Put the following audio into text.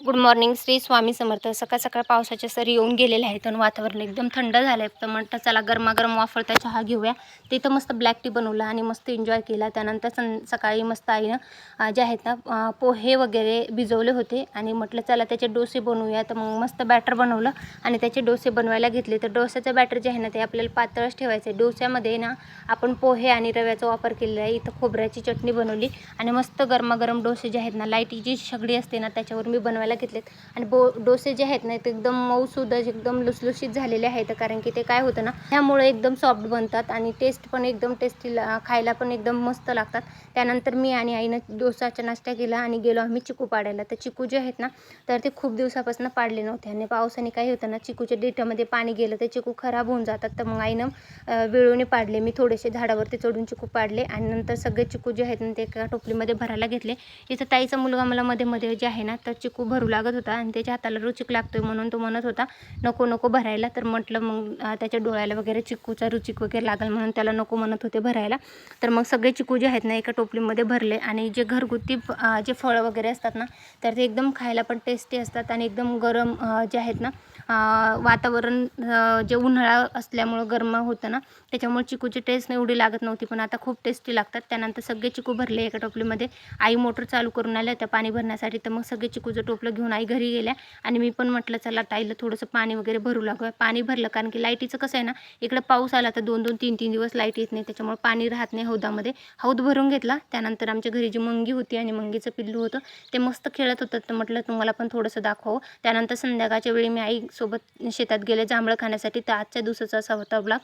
Good morning. Shri Swami Samarth. सकाळ सकाळ पावसाच्या सरी येऊन गेलेले आहेत आणि वातावरण एकदम थंड झालं आहे. तर म्हटलं चला गरमागरम वाफळता चहा घेऊया. तिथं मस्त ब्लॅक टी बनवला आणि मस्त एन्जॉय केला. त्यानंतर सकाळी मस्त आईनं जे आहेत ना पोहे वगैरे भिजवले होते आणि म्हटलं चला त्याचे डोसे बनवूया. तर मग मस्त बॅटर बनवलं आणि त्याचे डोसे बनवायला घेतले. तर डोस्याचं बॅटर जे आहे ना ते आपल्याला पातळच ठेवायचं आहे. डोस्यामध्ये ना आपण पोहे आणि रव्याचा वापर केलेला आहे. इथं खोबऱ्याची चटणी बनवली आणि मस्त गरमागरम डोसे जे आहेत ना लाईट जी शेगडी असते ना त्याच्यावर मी बनवायला घेतलेत. आणि डोसे जे आहेत ना ते एकदम मऊसूद एकदम लुसलुशीत झालेले आहेत. कारण की ते काय होतं ना त्यामुळे एकदम सॉफ्ट बनतात आणि टेस्ट पण एकदम टेस्टी, खायला पण एकदम मस्त लागतात. त्यानंतर मी आणि आईनं डोसाचा नाश्ता केला आणि गेलो आम्ही चिकू पाडायला. तर चिकू जे आहेत ना तर ते खूप दिवसापासून पाडले नव्हते आणि पावसाने काय होतं ना चिकूच्या देठामध्ये पाणी गेलं तर चिकू खराब होऊन जातात. तर मग आईनं वेळोने पाडले. मी थोडेसे झाडावरती चढून चिकू पाडले आणि नंतर सगळे चिकू जे आहेत ना ते एका टोपलीमध्ये भरायला घेतले. इथं ताईचा मुलगा मला मध्ये मध्ये जे आहे ना तर चिकू भरू लागत होता आणि त्याच्या हाताला रुचिक लागतोय म्हणून तो म्हणत होता नको नको भरायला. तर म्हटलं मग त्याच्या डोळ्याला वगैरे चिकूचा रुचिक वगैरे लागेल म्हणून त्याला नको म्हणत होते भरायला. तर मग सगळे चिकू जे आहेत ना एका टोपलीमध्ये भरले आणि जे घरगुती जे फळं वगैरे असतात ना तर ते एकदम खायला पण टेस्टी असतात आणि एकदम गरम जे आहेत ना वातावरण जे उन्हाळा असल्यामुळं गरम होतं ना त्याच्यामुळे चिकूची टेस्ट एवढी लागत नव्हती पण आता खूप टेस्टी लागतात. त्यानंतर सगळे चिकू भरले एका टोपलीमध्ये. आई मोटर चालू करून आल्या त्या पाणी भरण्यासाठी. तर मग सगळे चिकूचं टोपलं घेऊन आई घरी गेल्या आणि मी पण म्हटलं चला ताईला थोडंसं पाणी वगैरे भरू लागूया. पाणी भरलं कारण की लाईटीचं कसं आहे ना इकडं पाऊस आला तर 2-2 3-3 दिवस लाईट येत नाही त्याच्यामुळे पाणी राहत नाही हौदामध्ये. हौद भरून घेतला. त्यानंतर आमच्या घरी जी मंगी होती आणि मंगीचं पिल्लू होतं ते मस्त खेळत होतं. तर म्हटलं तुम्हाला पण थोडंसं दाखवावं. त्यानंतर संध्याकाळच्या वेळी मी आईसोबत शेतात गेले जांभळं खाण्यासाठी. तर आजच्या दिवसाचा असा होता ब्लॉग.